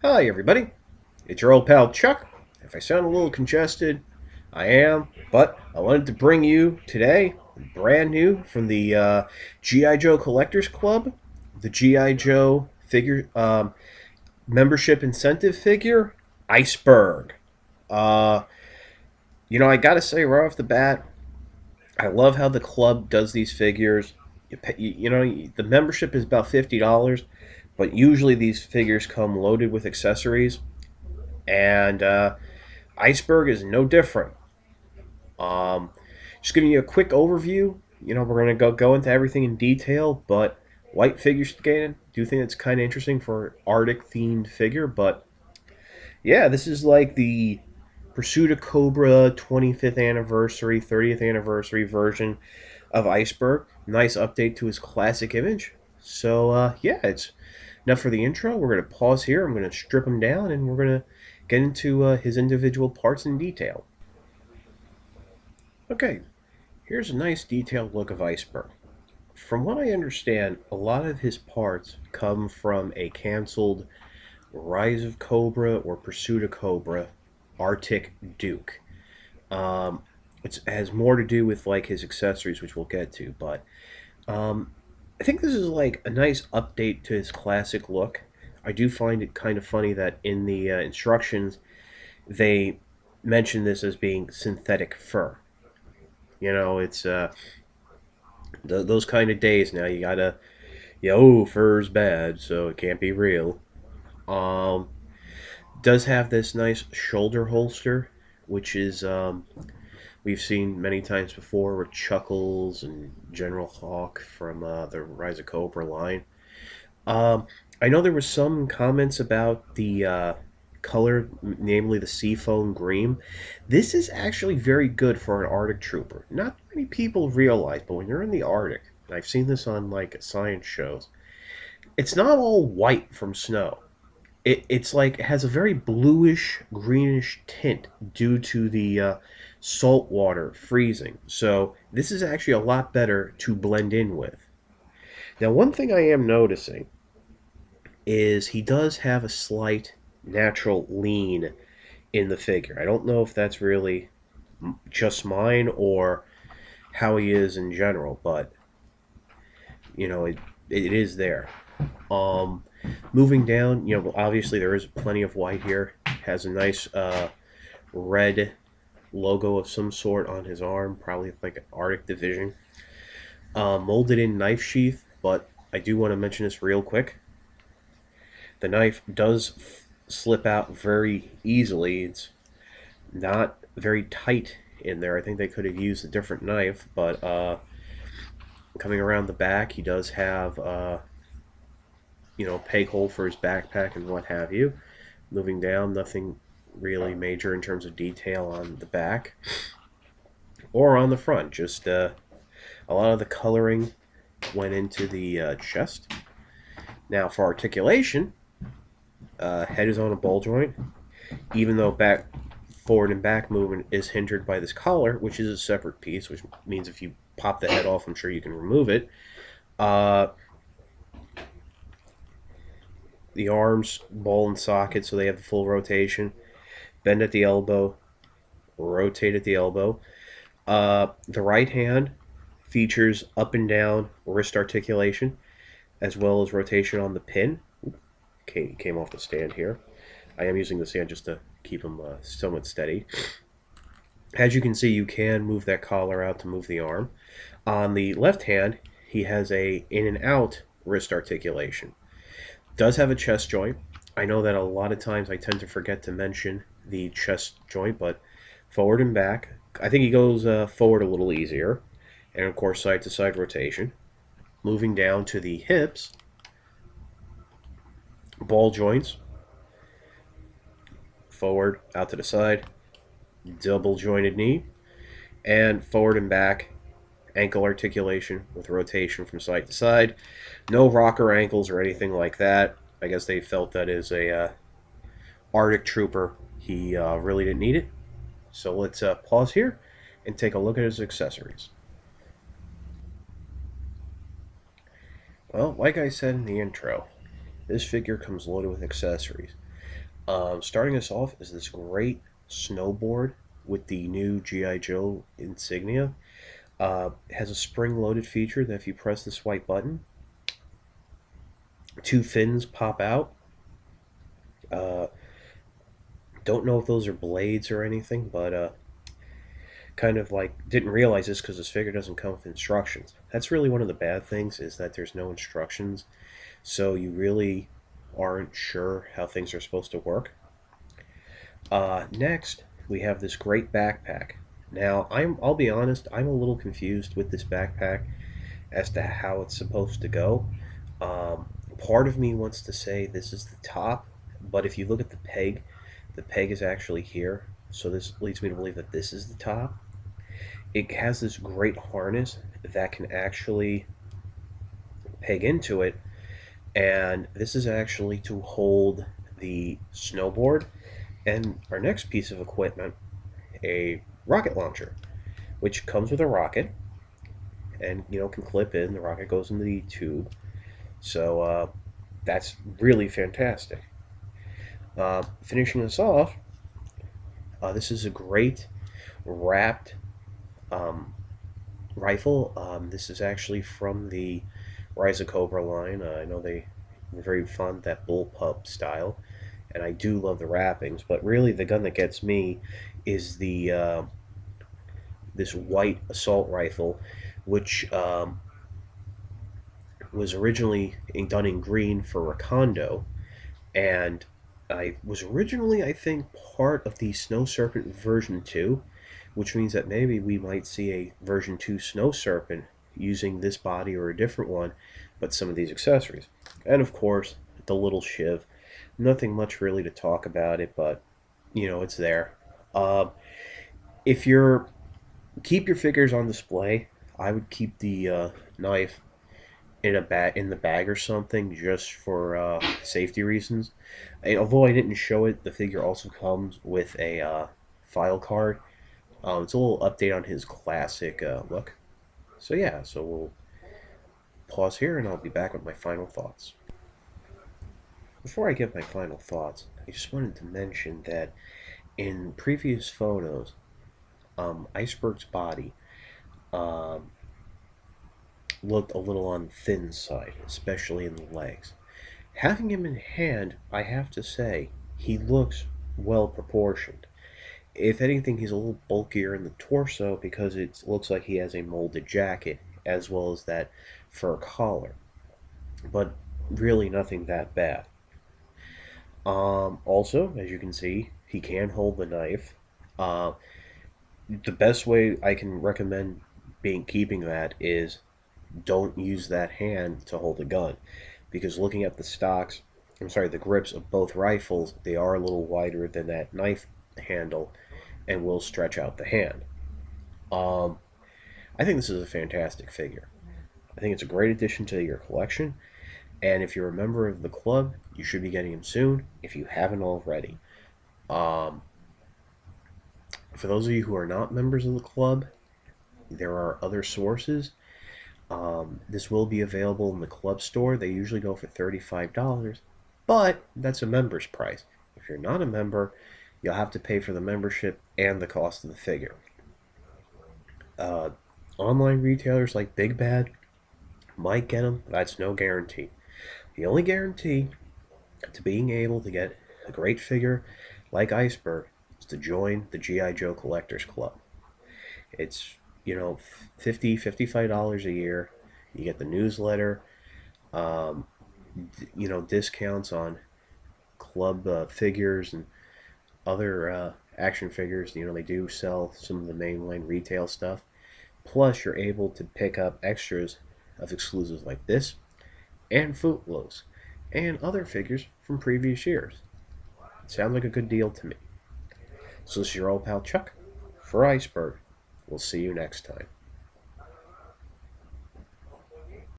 Hi, everybody. It's your old pal Chuck. If I sound a little congested, I am, but I wanted to bring you today, brand new from the G.I. Joe Collectors Club, the G.I. Joe figure membership incentive figure, Iceberg. Uh, I gotta say right off the bat, I love how the club does these figures. The membership is about $50, but usually these figures come loaded with accessories, and Iceberg is no different. Um, just giving you a quick overview. We're gonna go into everything in detail, but white figure skating. Do think it's kind of interesting for Arctic themed figure, but yeah, this is like the Pursuit of Cobra 25th anniversary, 30th anniversary version of Iceberg. Nice update to his classic image. So yeah, it's enough for the intro. We're gonna pause here. I'm gonna strip him down, and we're gonna get into his individual parts in detail. Okay, here's a nice detailed look of Iceberg. From what I understand, a lot of his parts come from a canceled Rise of Cobra or Pursuit of Cobra Arctic Duke. It has more to do with like his accessories, which we'll get to, but um, I think this is like a nice update to his classic look. I do find it kind of funny that in the instructions they mention this as being synthetic fur. It's those kind of days now. You gotta, fur's bad, so it can't be real. Um, does have this nice shoulder holster, which is we've seen many times before with Chuckles and General Hawk from the Rise of Cobra line. Um, I know there was some comments about the color, namely the seafoam green. This is actually very good for an Arctic trooper. Not many people realize, but when you're in the Arctic, and I've seen this on like science shows, it's not all white from snow. It's like it has a very bluish greenish tint due to the salt water freezing. So this is actually a lot better to blend in with. Now, one thing I am noticing is he does have a slight natural lean in the figure. I don't know if that's really just mine or how he is in general, but it is there. Um, Moving down, obviously there is plenty of white here. Has a nice red logo of some sort on his arm, probably like an Arctic division. Molded in knife sheath, but I do want to mention this real quick. The knife does slip out very easily. It's not very tight in there. I think they could have used a different knife, but coming around the back, he does have peg hole for his backpack and what have you. Moving down, nothing really major in terms of detail on the back or on the front. Just a lot of the coloring went into the chest. Now for articulation, head is on a ball joint, even though forward and back movement is hindered by this collar, which is a separate piece, which means if you pop the head off, I'm sure you can remove it. The arms ball and socket, so they have the full rotation. Bend at the elbow, rotate at the elbow. The right hand features up and down wrist articulation, as well as rotation on the pin. Came off the stand here. I am using the stand just to keep them somewhat steady. As you can see, you can move that collar out to move the arm. On the left hand, he has a in and out wrist articulation. Does have a chest joint. I know that a lot of times I tend to forget to mention the chest joint, but forward and back. I think he goes forward a little easier. And of course, side to side rotation. Moving down to the hips, ball joints, forward, out to the side, double jointed knee, and forward and back, ankle articulation with rotation from side to side. No rocker ankles or anything like that. I guess they felt that as a Arctic trooper, he really didn't need it. So let's pause here and take a look at his accessories. Well, like I said in the intro, this figure comes loaded with accessories. Starting us off is this great snowboard with the new GI Joe insignia. Has a spring-loaded feature that if you press this white button, two fins pop out. Uh, don't know if those are blades or anything, but kind of like didn't realize this because this figure doesn't come with instructions. That's really one of the bad things, is that there's no instructions, so you really aren't sure how things are supposed to work. Next, we have this great backpack. Now, I'll be honest, I'm a little confused with this backpack as to how it's supposed to go. Part of me wants to say this is the top, but if you look at the peg is actually here, so this leads me to believe that this is the top. It has this great harness that can actually peg into it, and this is actually to hold the snowboard and our next piece of equipment, a rocket launcher, which comes with a rocket and can clip in. The rocket goes into the tube, so that's really fantastic. Finishing this off, this is a great wrapped um, rifle. This is actually from the Rise of Cobra line. I know they were very fond of that bullpup style, and I do love the wrappings. But really, the gun that gets me is the this white assault rifle, which was originally done in green for Recondo, and I was originally, I think, part of the Snow Serpent version 2, which means that maybe we might see a version 2 Snow Serpent using this body or a different one, but some of these accessories. And of course, the little shiv. Nothing much really to talk about it, but it's there. If you're keep your figures on display, I would keep the knife in the bag or something, just for safety reasons. Although I didn't show it, the figure also comes with a file card. It's a little update on his classic look. So yeah, so we'll pause here and I'll be back with my final thoughts. Before I give my final thoughts, I just wanted to mention that in previous photos, Iceberg's body um, looked a little on the thin side, especially in the legs. Having him in hand, I have to say, he looks well proportioned. If anything, he's a little bulkier in the torso because it looks like he has a molded jacket as well as that fur collar. But really nothing that bad. Also, as you can see, he can hold the knife. Uh, the best way I can recommend keeping that is don't use that hand to hold a gun, because looking at the grips of both rifles, they are a little wider than that knife handle and will stretch out the hand. Um, I think this is a fantastic figure. I think it's a great addition to your collection, and if you're a member of the club, you should be getting him soon if you haven't already. Um, for those of you who are not members of the club, there are other sources. This will be available in the club store. They usually go for $35, but that's a member's price. If you're not a member, you'll have to pay for the membership and the cost of the figure. Uh, Online retailers like Big Bad might get them. That's no guarantee. The only guarantee to being able to get a great figure like Iceberg is to join the GI Joe Collectors Club. It's $55 a year. You get the newsletter, um, discounts on club figures and other action figures. They do sell some of the mainline retail stuff. Plus, you're able to pick up extras of exclusives like this and Footloose and other figures from previous years. Sounds like a good deal to me. So this is your old pal Chuck for Iceberg. We'll see you next time.